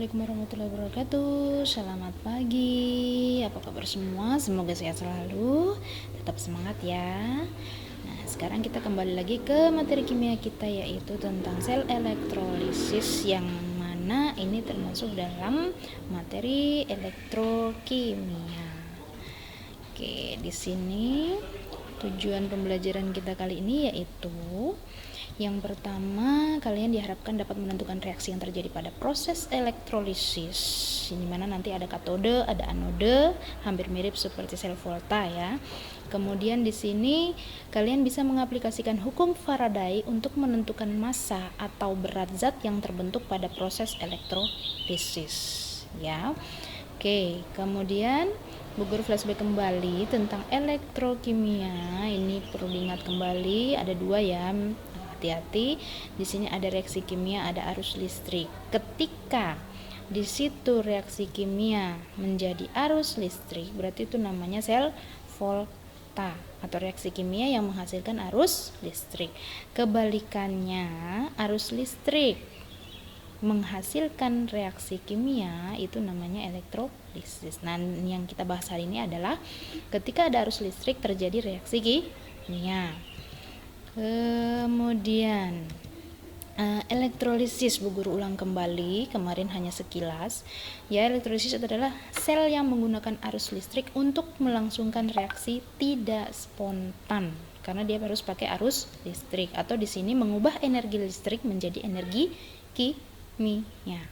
Assalamualaikum warahmatullahi wabarakatuh. Selamat pagi. Apa kabar semua? Semoga sehat selalu. Tetap semangat ya. Nah, sekarang kita kembali lagi ke materi kimia kita, yaitu tentang sel elektrolisis, yang mana ini termasuk dalam materi elektrokimia. Oke, di sini tujuan pembelajaran kita kali ini yaitu yang pertama, kalian diharapkan dapat menentukan reaksi yang terjadi pada proses elektrolisis. Ini mana nanti ada katode, ada anode, hampir mirip seperti sel Volta ya. Kemudian di sini kalian bisa mengaplikasikan hukum Faraday untuk menentukan massa atau berat zat yang terbentuk pada proses elektrolisis ya. Oke, kemudian Bu Guru flashback kembali tentang elektrokimia. Ini perlu diingat kembali, ada dua ya. Hati-hati, di sini ada reaksi kimia, ada arus listrik. Ketika di situ reaksi kimia menjadi arus listrik, berarti itu namanya sel volta atau reaksi kimia yang menghasilkan arus listrik. Kebalikannya, arus listrik menghasilkan reaksi kimia, itu namanya elektrolisis. Nah, yang kita bahas hari ini adalah ketika ada arus listrik terjadi reaksi kimia. Kemudian elektrolisis, Bu Guru ulang kembali, kemarin hanya sekilas ya. Elektrolisis adalah sel yang menggunakan arus listrik untuk melangsungkan reaksi tidak spontan, karena dia harus pakai arus listrik, atau di sini mengubah energi listrik menjadi energi kimia.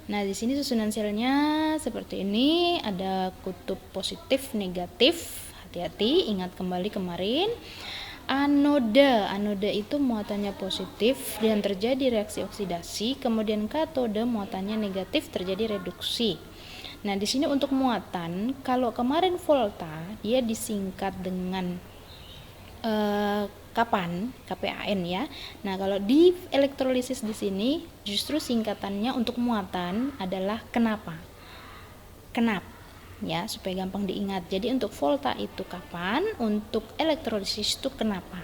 Nah, di sini susunan selnya seperti ini, ada kutub positif, negatif. Hati-hati, ingat kembali kemarin. Anode itu muatannya positif dan terjadi reaksi oksidasi, kemudian katode muatannya negatif, terjadi reduksi. Nah, di sini untuk muatan, kalau kemarin volta dia disingkat dengan KPAN ya. Nah, kalau di elektrolisis di sini justru singkatannya untuk muatan adalah kenapa ya, supaya gampang diingat. Jadi untuk volta itu kapan, untuk elektrolisis itu kenapa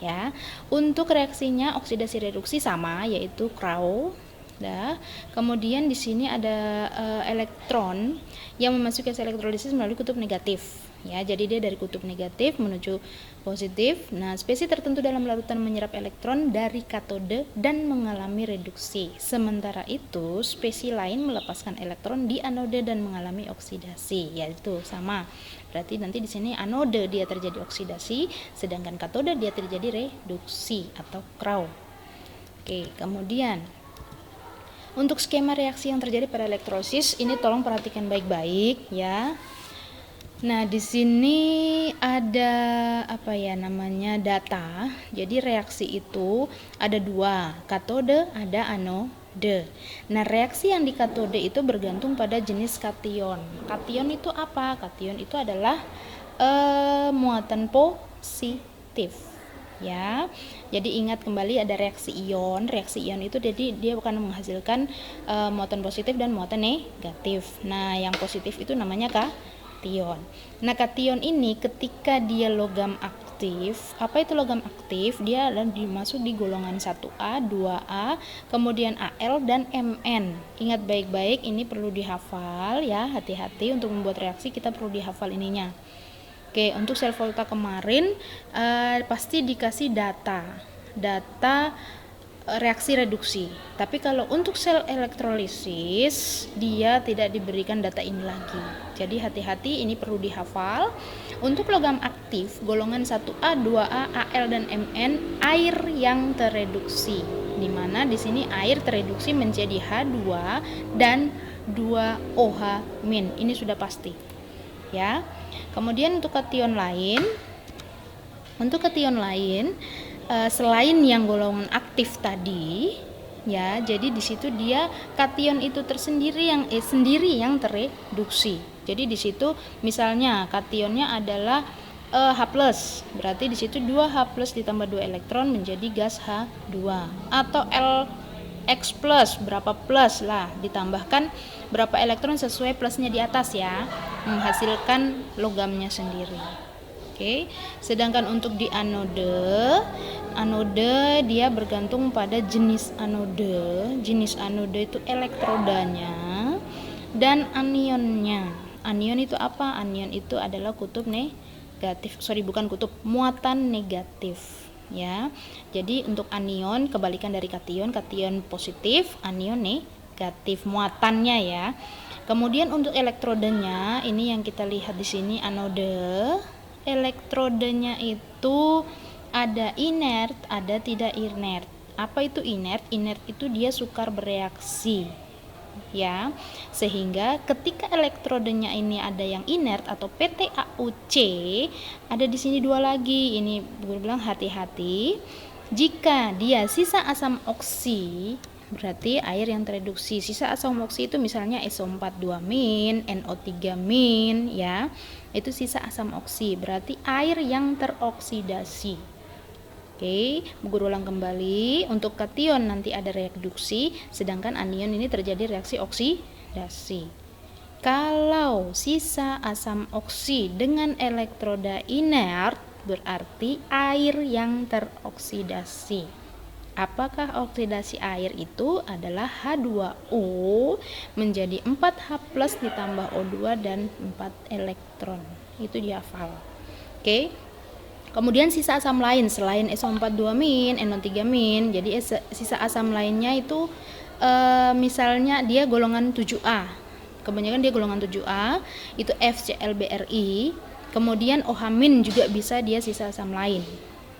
ya. Untuk reaksinya oksidasi reduksi sama, yaitu Crow. Nah, kemudian di sini ada elektron yang memasuki elektrolisis melalui kutub negatif ya. Jadi dia dari kutub negatif menuju positif. Nah, spesies tertentu dalam larutan menyerap elektron dari katode dan mengalami reduksi. Sementara itu, spesies lain melepaskan elektron di anode dan mengalami oksidasi, yaitu sama. Berarti nanti di sini anode dia terjadi oksidasi, sedangkan katode dia terjadi reduksi atau Crow. Oke, kemudian untuk skema reaksi yang terjadi pada elektrolisis ini tolong perhatikan baik-baik ya. Nah, di sini ada data. Jadi reaksi itu ada dua, katode, ada anode. Nah, reaksi yang di katode itu bergantung pada jenis kation. Kation itu apa? Kation itu adalah muatan positif ya. Jadi ingat kembali ada reaksi ion. Reaksi ion itu jadi dia akan menghasilkan muatan positif dan muatan negatif. Nah, yang positif itu namanya kation. Nah, kation ini ketika dia logam aktif, apa itu logam aktif? Dia dimasuk di golongan 1A, 2A, kemudian Al dan Mn. Ingat baik-baik, ini perlu dihafal ya. Hati-hati untuk membuat reaksi, kita perlu dihafal ininya. Oke, untuk sel volta kemarin pasti dikasih data reaksi reduksi. Tapi kalau untuk sel elektrolisis dia tidak diberikan data ini lagi. Jadi hati-hati, ini perlu dihafal. Untuk logam aktif golongan 1A, 2A, Al dan Mn, air yang tereduksi. Di mana di sini air tereduksi menjadi H2 dan 2OH-. Ini sudah pasti. Ya. Kemudian untuk kation lain, selain yang golongan aktif tadi ya, jadi di situ dia kation itu tersendiri yang tereduksi. Jadi di situ misalnya kationnya adalah H+, berarti di situ 2H+ ditambah 2 elektron menjadi gas H2, atau X+, berapa plus lah, ditambahkan berapa elektron sesuai plusnya di atas ya, menghasilkan logamnya sendiri. Oke, sedangkan untuk di anode dia bergantung pada jenis anode. Jenis anode itu elektrodanya dan anionnya. Anion itu apa? Anion itu adalah kutub negatif. Bukan kutub, muatan negatif. Ya, jadi untuk anion kebalikan dari kation, kation positif, anion negatif muatannya ya. Kemudian untuk elektrodenya, ini yang kita lihat di sini anode. Elektrodenya itu ada inert, ada tidak inert. Apa itu inert? Inert itu dia sukar bereaksi. Ya, sehingga ketika elektrodenya ini ada yang inert atau PTAUC, ada di sini dua lagi. Ini guru bilang hati-hati. Jika dia sisa asam oksi, berarti air yang tereduksi. Sisa asam oksi itu misalnya SO42-, NO3- ya. Itu sisa asam oksi, berarti air yang teroksidasi. Oke, guru ulang kembali. Untuk kation nanti ada reduksi, sedangkan anion ini terjadi reaksi oksidasi. Kalau sisa asam oksi dengan elektroda inert, berarti air yang teroksidasi. Apakah oksidasi air itu adalah H2O menjadi 4H+ ditambah O2 dan 4 elektron. Itu dihafal. Oke. Kemudian sisa asam lain selain SO42-, NO3-. Jadi sisa asam lainnya itu misalnya dia golongan 7A. Kebanyakan dia golongan 7A, itu FClBrI. Kemudian OH- juga bisa dia sisa asam lain.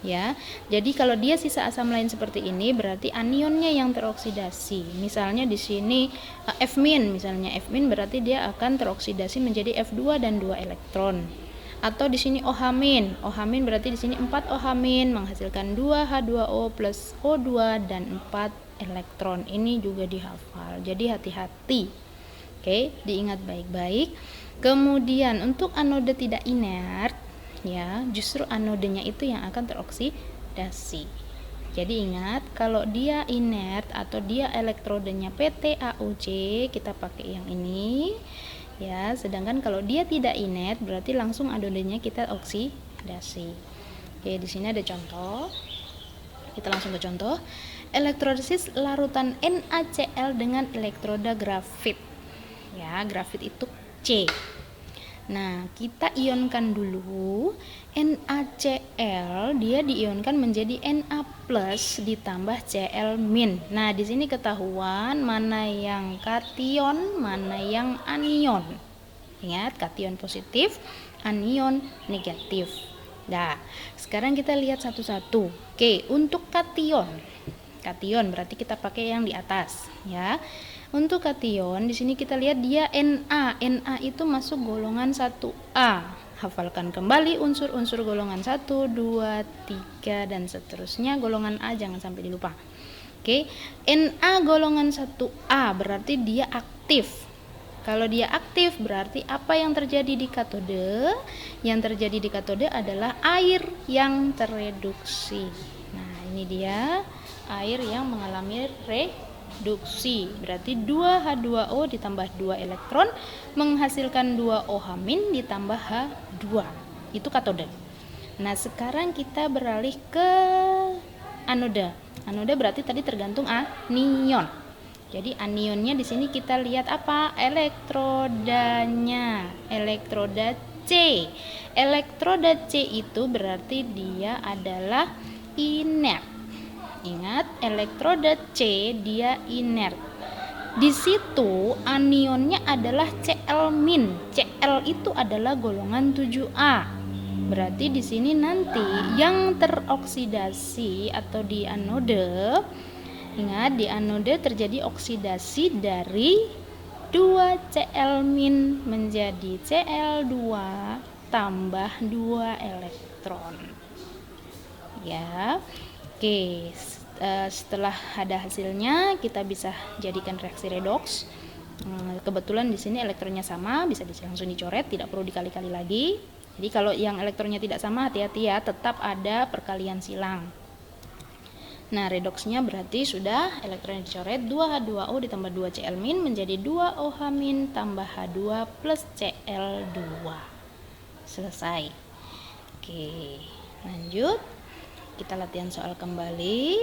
Ya, jadi kalau dia sisa asam lain seperti ini berarti anionnya yang teroksidasi. Misalnya di sini F-, misalnya F- berarti dia akan teroksidasi menjadi F2 dan 2 elektron. Atau di sini OH-, OH- berarti di sini 4 OH- menghasilkan 2 H2O plus O2 dan 4 elektron. Ini juga dihafal. Jadi hati-hati. Oke, diingat baik-baik. Kemudian untuk anode tidak inert, ya, justru anodenya itu yang akan teroksidasi. Jadi ingat, kalau dia inert atau dia elektrodenya PTAUC, kita pakai yang ini. Ya, sedangkan kalau dia tidak inert berarti langsung anodenya kita oksidasi. Oke, di sini ada contoh. Kita langsung ke contoh. Elektrolisis larutan NaCl dengan elektroda grafit. Ya, grafit itu C. Nah, kita ionkan dulu NaCl, dia diionkan menjadi Na+ ditambah Cl-. Nah, di sini ketahuan mana yang kation, mana yang anion. Ingat, kation positif, anion negatif. Nah, sekarang kita lihat satu-satu. Oke, untuk kation. Kation berarti kita pakai yang di atas, ya. Untuk kation di sini kita lihat dia Na. Na itu masuk golongan 1A. Hafalkan kembali unsur-unsur golongan 1, 2, 3 dan seterusnya. Golongan A jangan sampai dilupa. Oke. Na golongan 1A berarti dia aktif. Kalau dia aktif berarti apa yang terjadi di katode? Yang terjadi di katode adalah air yang tereduksi. Nah, ini dia air yang mengalami reduksi. Berarti 2H2O ditambah 2 elektron menghasilkan 2 OH- ditambah H2. Itu katode. Nah, sekarang kita beralih ke anode. Anode berarti tadi tergantung anion. Jadi anionnya di sini kita lihat apa? Elektrodanya. Elektroda C. Elektroda C itu berarti dia adalah inert. Ingat, elektroda C dia inert. Di situ anionnya adalah Cl-. Cl itu adalah golongan 7A. Berarti di sini nanti yang teroksidasi atau di anode, ingat di anode terjadi oksidasi dari 2 Cl- menjadi Cl2 tambah 2 elektron. Ya. Oke, setelah ada hasilnya kita bisa jadikan reaksi redoks. Kebetulan di sini elektronnya sama, bisa langsung dicoret, tidak perlu dikali-kali lagi. Jadi kalau yang elektronnya tidak sama, hati-hati ya, tetap ada perkalian silang. Nah, redoksnya berarti sudah elektronnya dicoret, 2H2O ditambah 2 Cl- menjadi 2 OH- tambah H2 plus Cl2. Selesai. Oke, lanjut. Kita latihan soal kembali.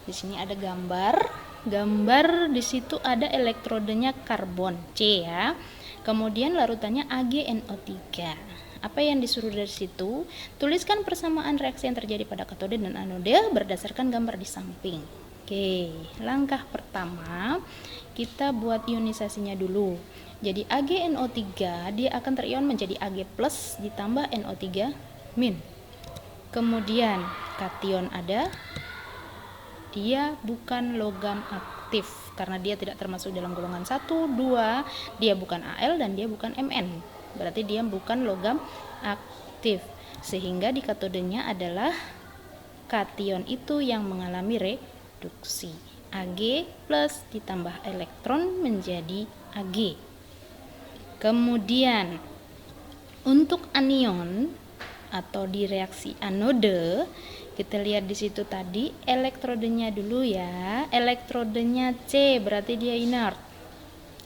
Di sini ada gambar. Gambar di situ ada elektrodenya karbon C ya. Kemudian larutannya AgNO3. Apa yang disuruh dari situ? Tuliskan persamaan reaksi yang terjadi pada katode dan anode berdasarkan gambar di samping. Oke, langkah pertama kita buat ionisasinya dulu. Jadi AgNO3 dia akan terion menjadi Ag+ ditambah NO3-. Kemudian kation ada, dia bukan logam aktif karena dia tidak termasuk dalam golongan 1, 2, dia bukan Al dan dia bukan Mn. Berarti dia bukan logam aktif. Sehingga di katodenya adalah kation itu yang mengalami reduksi. Ag+ ditambah elektron menjadi Ag. Kemudian untuk anion atau di reaksi anode, kita lihat di situ tadi elektrodenya dulu ya. Elektrodenya C, berarti dia inert.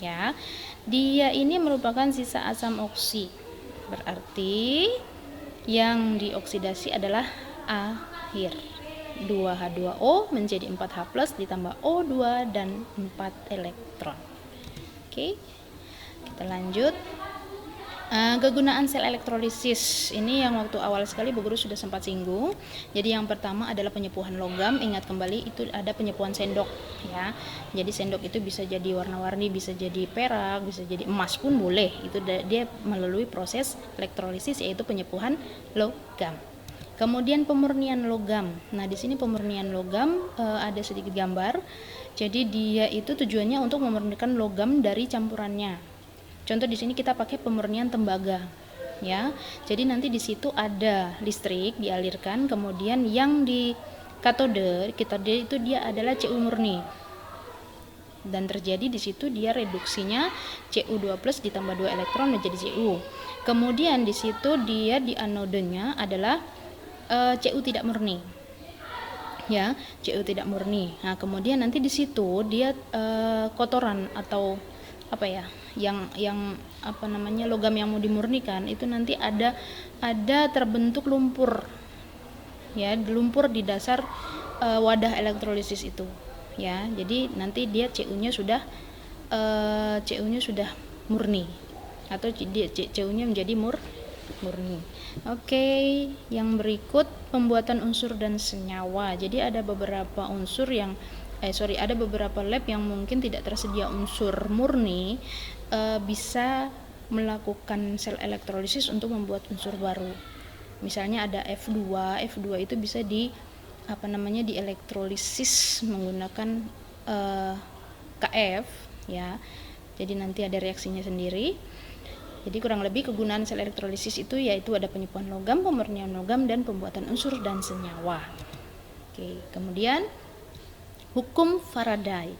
Ya. Dia ini merupakan sisa asam oksi. Berarti yang dioksidasi adalah akhir. 2H2O menjadi 4H+ ditambah O2 dan 4 elektron. Oke. Kita lanjut. Kegunaan sel elektrolisis ini yang waktu awal sekali Bu Guru sudah sempat singgung. Jadi yang pertama adalah penyepuhan logam. Ingat kembali itu ada penyepuhan sendok ya. Jadi sendok itu bisa jadi warna-warni, bisa jadi perak, bisa jadi emas pun boleh. Itu dia melalui proses elektrolisis yaitu penyepuhan logam. Kemudian pemurnian logam. Nah, di sini pemurnian logam ada sedikit gambar. Jadi dia itu tujuannya untuk memurnikan logam dari campurannya. Contoh di sini kita pakai pemurnian tembaga, ya. Jadi nanti di situ ada listrik dialirkan, kemudian yang di katode itu dia adalah Cu murni. Dan terjadi di situ dia reduksinya Cu2+ ditambah 2 elektron menjadi Cu. Kemudian di situ dia di anodenya adalah Cu tidak murni. Ya, Cu tidak murni. Nah, kemudian nanti di situ dia kotoran atau apa ya? Yang apa namanya logam yang mau dimurnikan itu nanti ada terbentuk lumpur ya, lumpur di dasar wadah elektrolisis itu ya. Jadi nanti dia Cu-nya sudah murni atau Cu-nya menjadi murni. Oke, yang berikut pembuatan unsur dan senyawa. Jadi ada beberapa unsur yang ada beberapa lab yang mungkin tidak tersedia unsur murni, bisa melakukan sel elektrolisis untuk membuat unsur baru. Misalnya ada F2 itu bisa dielektrolisis menggunakan Kf ya. Jadi nanti ada reaksinya sendiri. Jadi kurang lebih kegunaan sel elektrolisis itu yaitu ada penyepuhan logam, pemurnian logam, dan pembuatan unsur dan senyawa. Oke, kemudian hukum Faraday.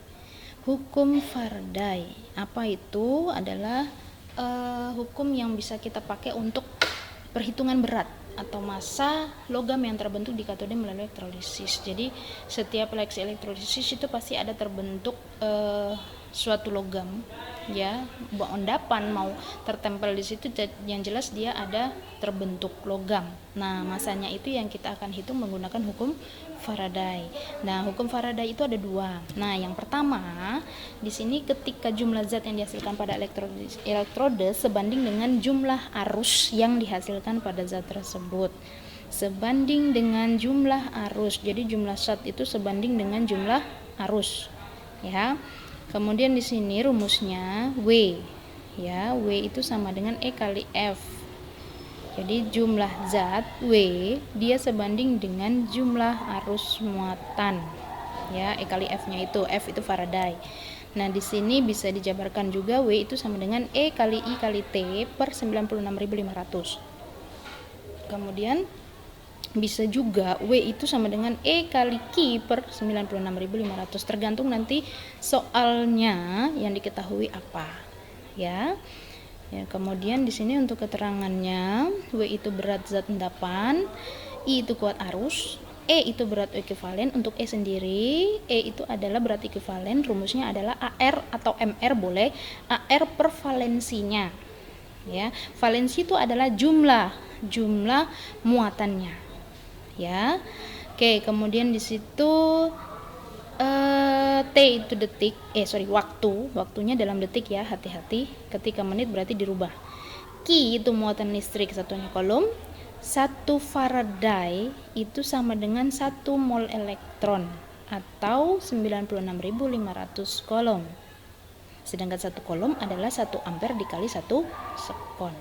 Hukum Faraday apa itu? Adalah hukum yang bisa kita pakai untuk perhitungan berat atau massa logam yang terbentuk di katode melalui elektrolisis. Jadi setiap reaksi elektrolisis itu pasti ada terbentuk suatu logam ya, endapan mau tertempel di situ, yang jelas dia ada terbentuk logam. Nah, masanya itu yang kita akan hitung menggunakan hukum Faraday. Nah, hukum Faraday itu ada dua. Nah, yang pertama di sini ketika jumlah zat yang dihasilkan pada elektrode sebanding dengan jumlah arus yang dihasilkan pada zat tersebut. Sebanding dengan jumlah arus. Jadi jumlah zat itu sebanding dengan jumlah arus. Ya. Kemudian di sini rumusnya W. Ya, W itu sama dengan E kali F. Jadi jumlah zat W dia sebanding dengan jumlah arus muatan. Ya, E kali F-nya itu, F itu Faraday. Nah, di sini bisa dijabarkan juga W itu sama dengan E kali I kali T per 96.500. Kemudian bisa juga W itu sama dengan E kali Q per 96.500, tergantung nanti soalnya yang diketahui apa ya. Ya, kemudian di sini untuk keterangannya W itu berat zat endapan, I itu kuat arus, E itu berat ekuivalen. Untuk E sendiri, E itu adalah berat ekuivalen, rumusnya adalah AR atau MR boleh, AR per valensinya. Ya, valensi itu adalah jumlah jumlah muatannya. Ya. Oke, kemudian di situ T itu detik, waktunya dalam detik ya, hati-hati, ketika menit berarti dirubah. Q itu muatan listrik satunya Coulomb. 1 Faraday itu sama dengan 1 mol elektron atau 96.500 Coulomb. Sedangkan 1 Coulomb adalah 1 ampere dikali 1 sekon.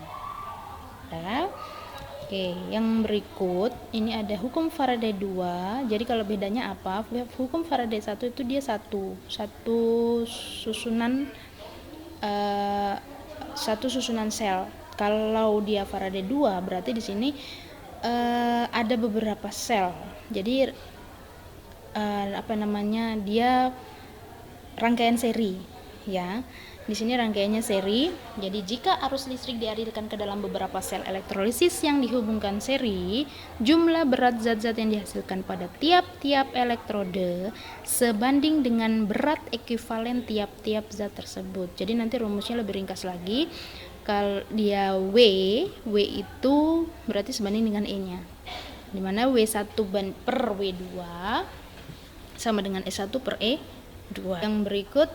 Nah, oke, yang berikut ini ada hukum Faraday 2. Jadi kalau bedanya apa? Hukum Faraday 1 itu dia satu susunan sel. Kalau dia Faraday 2 berarti di sini ada beberapa sel. Jadi dia rangkaian seri ya. Di sini rangkaiannya seri. Jadi jika arus listrik dialirkan ke dalam beberapa sel elektrolisis yang dihubungkan seri, jumlah berat zat-zat yang dihasilkan pada tiap-tiap elektrode sebanding dengan berat ekuivalen tiap-tiap zat tersebut. Jadi nanti rumusnya lebih ringkas lagi. Kalau dia W itu berarti sebanding dengan E-nya. Dimana W1 per W2 sama dengan E1 per E2. Yang berikut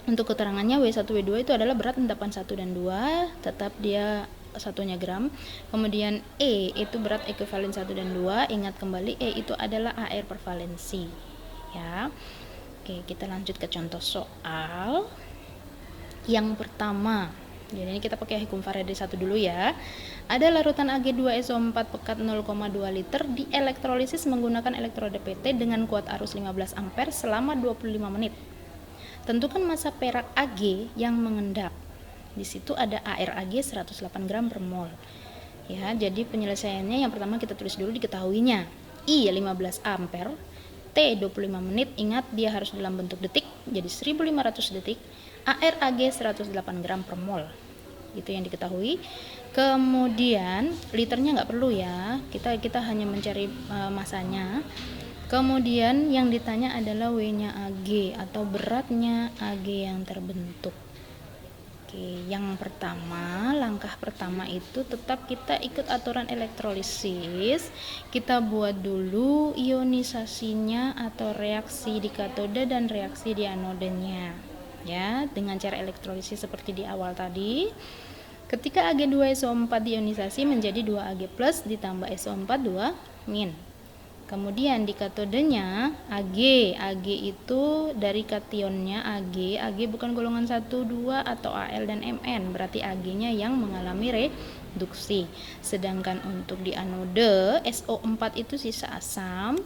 untuk keterangannya, W1 W2 itu adalah berat endapan 1 dan 2, tetap dia satunya gram. Kemudian E itu berat ekuivalen 1 dan 2. Ingat kembali E itu adalah AR per valensi ya. Oke, kita lanjut ke contoh soal yang pertama. Jadi ini kita pakai hukum Faraday 1 dulu ya. Ada larutan Ag2SO4 pekat 0,2 liter dielektrolisis menggunakan elektroda PT dengan kuat arus 15 ampere selama 25 menit. Tentukan massa perak Ag yang mengendap. Di situ ada ArAg 108 gram per mol. Ya, jadi penyelesaiannya yang pertama kita tulis dulu diketahuinya. I 15 ampere, T 25 menit. Ingat dia harus dalam bentuk detik, jadi 1500 detik. ArAg 108 gram per mol. Itu yang diketahui. Kemudian liternya nggak perlu ya. Kita hanya mencari masanya. Kemudian yang ditanya adalah W-nya Ag atau beratnya Ag yang terbentuk. Oke, yang pertama, langkah pertama itu tetap kita ikut aturan elektrolisis. Kita buat dulu ionisasinya atau reaksi di katode dan reaksi di anodenya. Ya, dengan cara elektrolisis seperti di awal tadi. Ketika Ag2SO4 diionisasi menjadi 2Ag+ ditambah SO4 2-. Kemudian di katodenya Ag itu dari kationnya Ag bukan golongan 1, 2 atau Al dan Mn, berarti Ag-nya yang mengalami reduksi. Sedangkan untuk di anode SO4 itu sisa asam.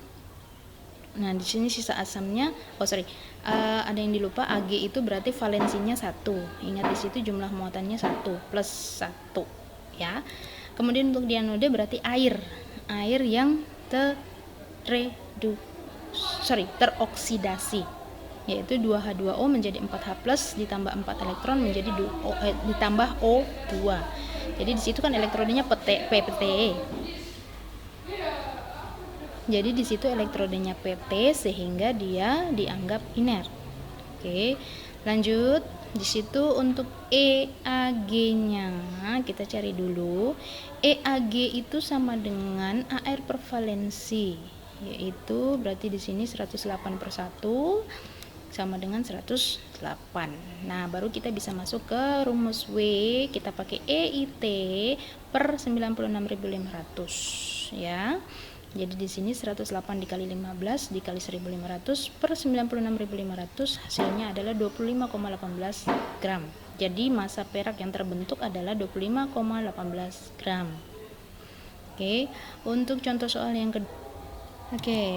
Nah, di sini sisa asamnya, ada yang dilupa, Ag itu berarti valensinya 1. Ingat di situ jumlah muatannya 1 plus 1 ya. Kemudian untuk di anode berarti air yang teroksidasi, yaitu 2H2O menjadi 4H+ ditambah 4 elektron menjadi ditambah O2. Jadi di situ kan elektrodenya PT. Jadi di situ elektrodenya PT sehingga dia dianggap inert. Oke, lanjut. Di situ untuk EAG-nya kita cari dulu. EAG itu sama dengan AR per valensi, yaitu berarti di sini 108 per 1 sama dengan 108. Nah, baru kita bisa masuk ke rumus W. Kita pakai EIT per 96.500 ya. Jadi di sini 108 dikali 15 dikali 1500 per 96.500 hasilnya adalah 25,18 gram. Jadi massa perak yang terbentuk adalah 25,18 gram. Oke, untuk contoh soal yang kedua.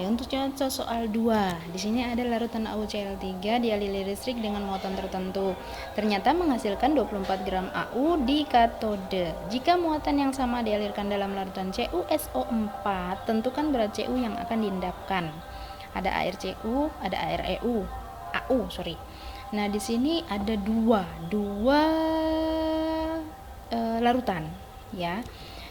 Untuk contoh soal 2. Di sini ada larutan AuCl3 dialiri listrik dengan muatan tertentu. Ternyata menghasilkan 24 gram Au di katode. Jika muatan yang sama dialirkan dalam larutan CuSO4, tentukan berat Cu yang akan diendapkan. Ada ArCu, ada ArEu, Nah, di sini ada dua larutan ya.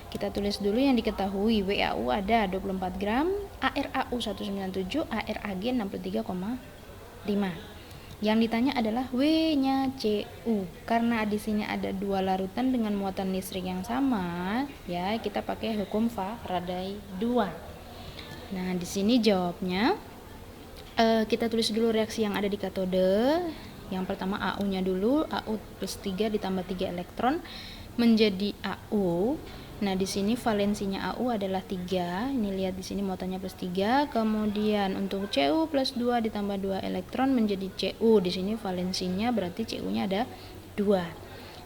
Kita tulis dulu yang diketahui. WAU ada 24 gram, ArAu 197, ArAg 63,5. Yang ditanya adalah W-nya Cu. Karena di sini ada dua larutan dengan muatan listrik yang sama, ya kita pakai hukum Faraday 2. Nah, di sini jawabnya kita tulis dulu reaksi yang ada di katode. Yang pertama AU-nya dulu, AU plus 3 ditambah 3 elektron menjadi AU. Nah, di sini valensinya AU adalah 3. Ini lihat di sini muatannya plus 3. Kemudian untuk Cu plus 2 ditambah 2 elektron menjadi Cu. Di sini valensinya berarti Cu-nya ada 2.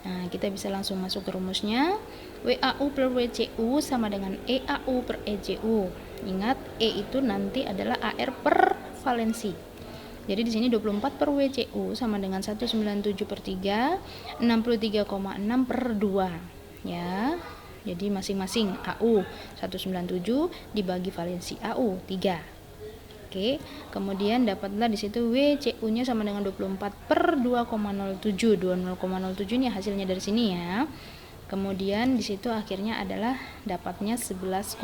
Nah, kita bisa langsung masuk ke rumusnya. WAU per WCU sama dengan EAU per ECU. Ingat, E itu nanti adalah AR per valensi. Jadi di sini 24 per WCU sama dengan 197 per 3, 63,6 per 2. Ya. Jadi masing-masing AU 197 dibagi valensi AU 3. Oke, kemudian dapatlah di situ WCU-nya sama dengan 24 per 2,07. 2,07 ini hasilnya dari sini ya. Kemudian di situ akhirnya adalah dapatnya 11,59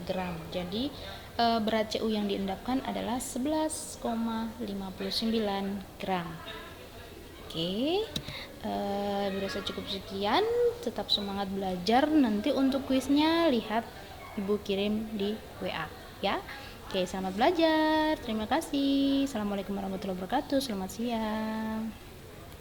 gram. Jadi berat Cu yang diendapkan adalah 11,59 gram. Oke, berasa cukup sekian. Tetap semangat belajar. Nanti untuk kuisnya lihat ibu kirim di WA ya. Oke, selamat belajar. Terima kasih. Assalamualaikum warahmatullahi wabarakatuh. Selamat siang.